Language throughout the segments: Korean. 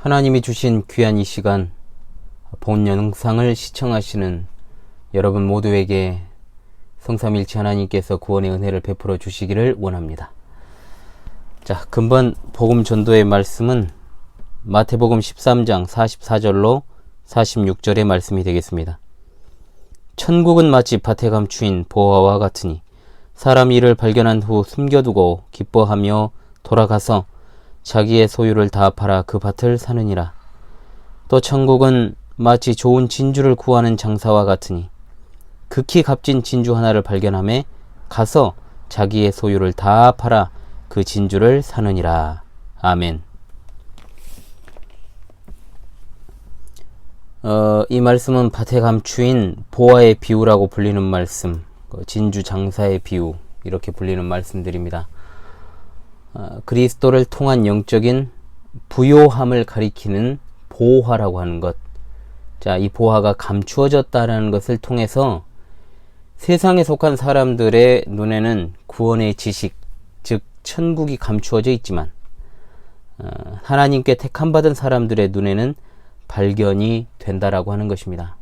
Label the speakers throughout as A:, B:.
A: 하나님이 주신 귀한 이 시간, 본 영상을 시청하시는 여러분 모두에게 성삼일체 하나님께서 구원의 은혜를 베풀어 주시기를 원합니다. 자, 근본 복음 전도의 말씀은 마태복음 13장 44절로 46절의 말씀이 되겠습니다. 천국은 마치 밭에 감추인 보화와 같으니 사람이 이를 발견한 후 숨겨두고 기뻐하며 돌아가서 자기의 소유를 다 팔아 그 밭을 사느니라. 또 천국은 마치 좋은 진주를 구하는 장사와 같으니 극히 값진 진주 하나를 발견하매 가서 자기의 소유를 다 팔아 그 진주를 사느니라. 아멘. 이 말씀은 밭에 감추인 보화의 비유라고 불리는 말씀, 진주 장사의 비유, 이렇게 불리는 말씀들입니다. 그리스도를 통한 영적인 부요함을 가리키는 보화라고 하는 것. 자, 이 보화가 감추어졌다라는 것을 통해서 세상에 속한 사람들의 눈에는 구원의 지식, 즉 천국이 감추어져 있지만 하나님께 택함받은 사람들의 눈에는 발견이 된다라고 하는 것입니다.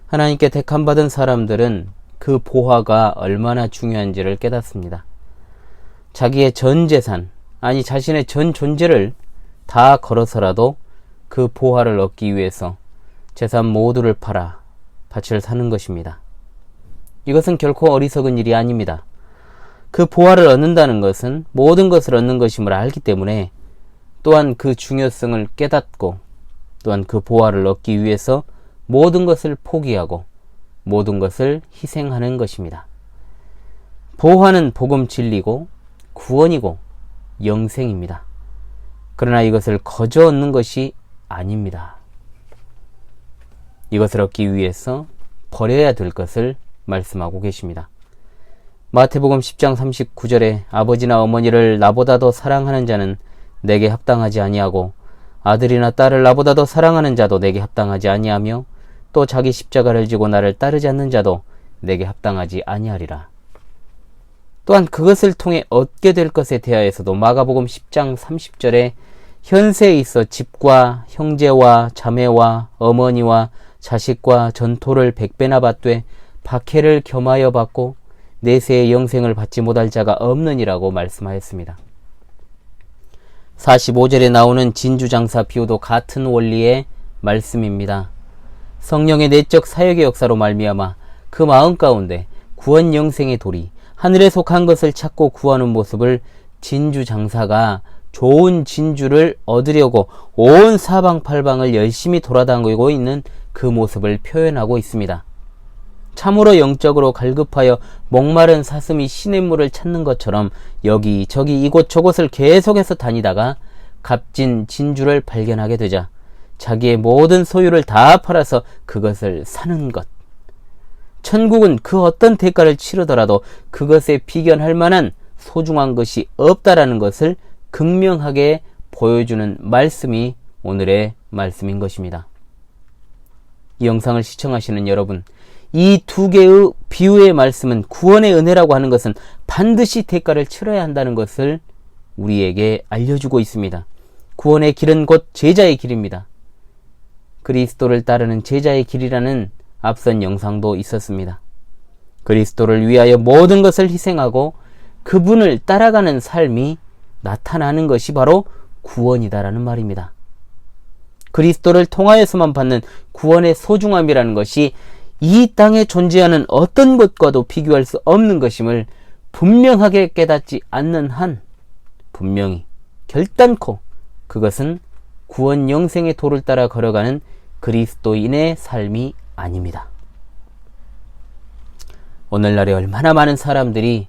A: 하나님께 택함받은 사람들은 그 보화가 얼마나 중요한지를 깨닫습니다. 자기의 전 재산, 아니 자신의 전 존재를 다 걸어서라도 그 보화를 얻기 위해서 재산 모두를 팔아 밭을 사는 것입니다. 이것은 결코 어리석은 일이 아닙니다. 그 보화를 얻는다는 것은 모든 것을 얻는 것임을 알기 때문에 또한 그 중요성을 깨닫고 또한 그 보화를 얻기 위해서 모든 것을 포기하고 모든 것을 희생하는 것입니다. 보화는 복음 진리고 구원이고 영생입니다. 그러나 이것을 거저 얻는 것이 아닙니다. 이것을 얻기 위해서 버려야 될 것을 말씀하고 계십니다. 마태복음 10장 39절에 아버지나 어머니를 나보다 더 사랑하는 자는 내게 합당하지 아니하고 아들이나 딸을 나보다 더 사랑하는 자도 내게 합당하지 아니하며 또 자기 십자가를 지고 나를 따르지 않는 자도 내게 합당하지 아니하리라. 또한 그것을 통해 얻게 될 것에 대하여서도 마가복음 10장 30절에 현세에 있어 집과 형제와 자매와 어머니와 자식과 전토를 100배나 받되 박해를 겸하여 받고 내세의 영생을 받지 못할 자가 없느니라고 말씀하였습니다. 45절에 나오는 진주장사 비유도 같은 원리의 말씀입니다. 성령의 내적 사역의 역사로 말미암아 그 마음 가운데 구원 영생의 돌이 하늘에 속한 것을 찾고 구하는 모습을 진주장사가 좋은 진주를 얻으려고 온 사방팔방을 열심히 돌아다니고 있는 그 모습을 표현하고 있습니다. 참으로 영적으로 갈급하여 목마른 사슴이 시냇물을 찾는 것처럼 여기저기 이곳저곳을 계속해서 다니다가 값진 진주를 발견하게 되자 자기의 모든 소유를 다 팔아서 그것을 사는 것. 천국은 그 어떤 대가를 치르더라도 그것에 비견할 만한 소중한 것이 없다라는 것을 극명하게 보여주는 말씀이 오늘의 말씀인 것입니다. 이 영상을 시청하시는 여러분, 이 두 개의 비유의 말씀은 구원의 은혜라고 하는 것은 반드시 대가를 치러야 한다는 것을 우리에게 알려주고 있습니다. 구원의 길은 곧 제자의 길입니다. 그리스도를 따르는 제자의 길이라는 앞선 영상도 있었습니다. 그리스도를 위하여 모든 것을 희생하고 그분을 따라가는 삶이 나타나는 것이 바로 구원이다라는 말입니다. 그리스도를 통하여서만 받는 구원의 소중함이라는 것이 이 땅에 존재하는 어떤 것과도 비교할 수 없는 것임을 분명하게 깨닫지 않는 한 분명히 결단코 그것은 구원 영생의 도를 따라 걸어가는 그리스도인의 삶이 아닙니다. 오늘날에 얼마나 많은 사람들이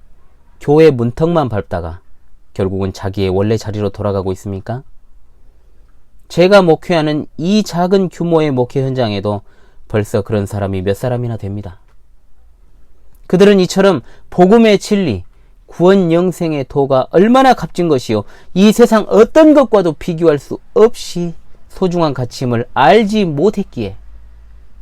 A: 교회 문턱만 밟다가 결국은 자기의 원래 자리로 돌아가고 있습니까? 제가 목회하는 이 작은 규모의 목회 현장에도 벌써 그런 사람이 몇 사람이나 됩니다. 그들은 이처럼 복음의 진리, 구원 영생의 도가 얼마나 값진 것이요 이 세상 어떤 것과도 비교할 수 없이 소중한 가치임을 알지 못했기에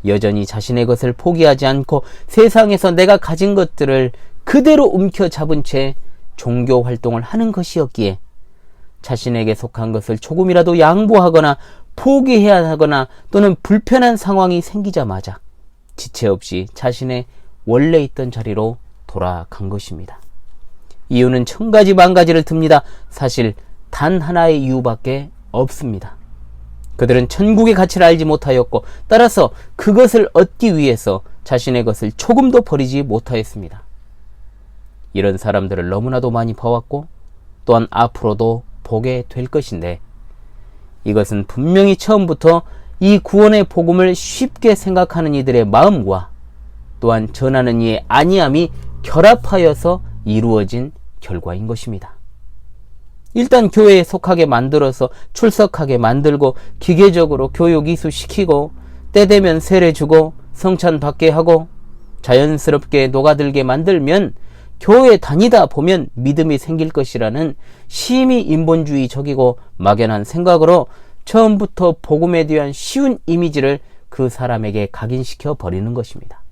A: 여전히 자신의 것을 포기하지 않고 세상에서 내가 가진 것들을 그대로 움켜잡은 채 종교 활동을 하는 것이었기에 자신에게 속한 것을 조금이라도 양보하거나 포기해야 하거나 또는 불편한 상황이 생기자마자 지체 없이 자신의 원래 있던 자리로 돌아간 것입니다. 이유는 천가지 만가지를 듭니다. 사실 단 하나의 이유밖에 없습니다. 그들은 천국의 가치를 알지 못하였고 따라서 그것을 얻기 위해서 자신의 것을 조금도 버리지 못하였습니다. 이런 사람들을 너무나도 많이 봐왔고 또한 앞으로도 보게 될 것인데, 이것은 분명히 처음부터 이 구원의 복음을 쉽게 생각하는 이들의 마음과 또한 전하는 이의 안이함이 결합하여서 이루어진 결과인 것입니다. 일단 교회에 속하게 만들어서 출석하게 만들고 기계적으로 교육 이수시키고 때되면 세례 주고 성찬 받게 하고 자연스럽게 녹아들게 만들면 교회 다니다 보면 믿음이 생길 것이라는 심히 인본주의적이고 막연한 생각으로 처음부터 복음에 대한 쉬운 이미지를 그 사람에게 각인시켜 버리는 것입니다.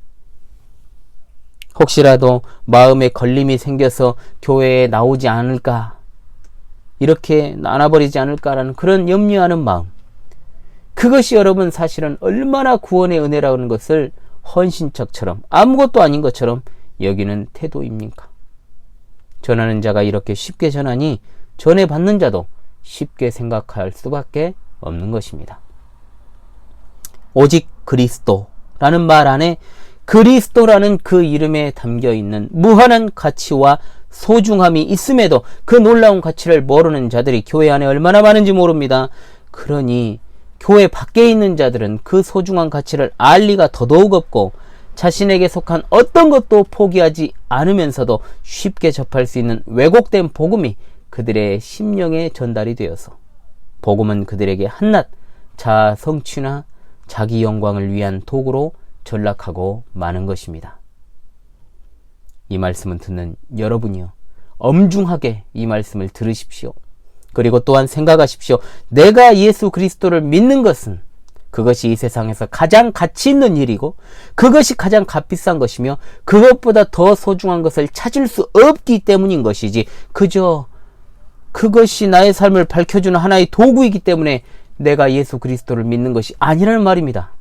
A: 혹시라도 마음에 걸림이 생겨서 교회에 나오지 않을까, 이렇게 나눠버리지 않을까라는 그런 염려하는 마음, 그것이 여러분 사실은 얼마나 구원의 은혜라는 것을 헌신척처럼 아무것도 아닌 것처럼 여기는 태도입니까? 전하는 자가 이렇게 쉽게 전하니 전해받는 자도 쉽게 생각할 수밖에 없는 것입니다. 오직 그리스도라는 말 안에 그리스도라는 그 이름에 담겨있는 무한한 가치와 소중함이 있음에도 그 놀라운 가치를 모르는 자들이 교회 안에 얼마나 많은지 모릅니다. 그러니 교회 밖에 있는 자들은 그 소중한 가치를 알 리가 더더욱 없고 자신에게 속한 어떤 것도 포기하지 않으면서도 쉽게 접할 수 있는 왜곡된 복음이 그들의 심령에 전달이 되어서 복음은 그들에게 한낱 자아 성취나 자기 영광을 위한 도구로 전락하고 마는 것입니다. 이 말씀을 듣는 여러분이요, 엄중하게 이 말씀을 들으십시오. 그리고 또한 생각하십시오. 내가 예수 그리스도를 믿는 것은 그것이 이 세상에서 가장 가치 있는 일이고 그것이 가장 값비싼 것이며 그것보다 더 소중한 것을 찾을 수 없기 때문인 것이지, 그저 그것이 나의 삶을 밝혀주는 하나의 도구이기 때문에 내가 예수 그리스도를 믿는 것이 아니라는 말입니다.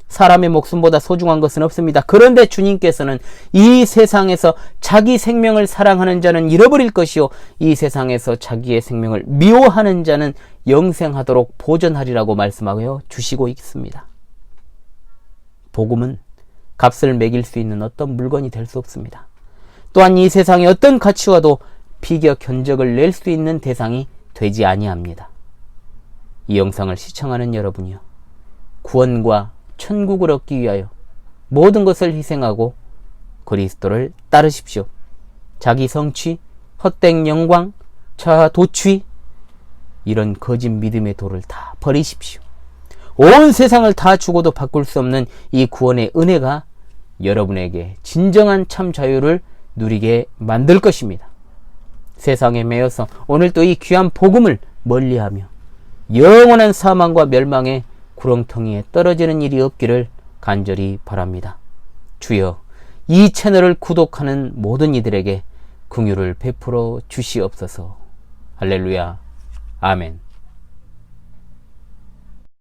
A: 사람의 목숨보다 소중한 것은 없습니다. 그런데 주님께서는 이 세상에서 자기 생명을 사랑하는 자는 잃어버릴 것이요 이 세상에서 자기의 생명을 미워하는 자는 영생하도록 보존하리라고 말씀하여 주시고 있습니다. 복음은 값을 매길 수 있는 어떤 물건이 될 수 없습니다. 또한 이 세상의 어떤 가치와도 비교 견적을 낼 수 있는 대상이 되지 아니합니다. 이 영상을 시청하는 여러분이요, 구원과 천국을 얻기 위하여 모든 것을 희생하고 그리스도를 따르십시오. 자기 성취, 헛된 영광, 자아 도취, 이런 거짓 믿음의 도를 다 버리십시오. 온 세상을 다 주고도 바꿀 수 없는 이 구원의 은혜가 여러분에게 진정한 참 자유를 누리게 만들 것입니다. 세상에 매여서 오늘 또 이 귀한 복음을 멀리하며 영원한 사망과 멸망의 구렁텅이에 떨어지는 일이 없기를 간절히 바랍니다. 주여, 이 채널을 구독하는 모든 이들에게 긍휼을 베풀어 주시옵소서. 할렐루야. 아멘.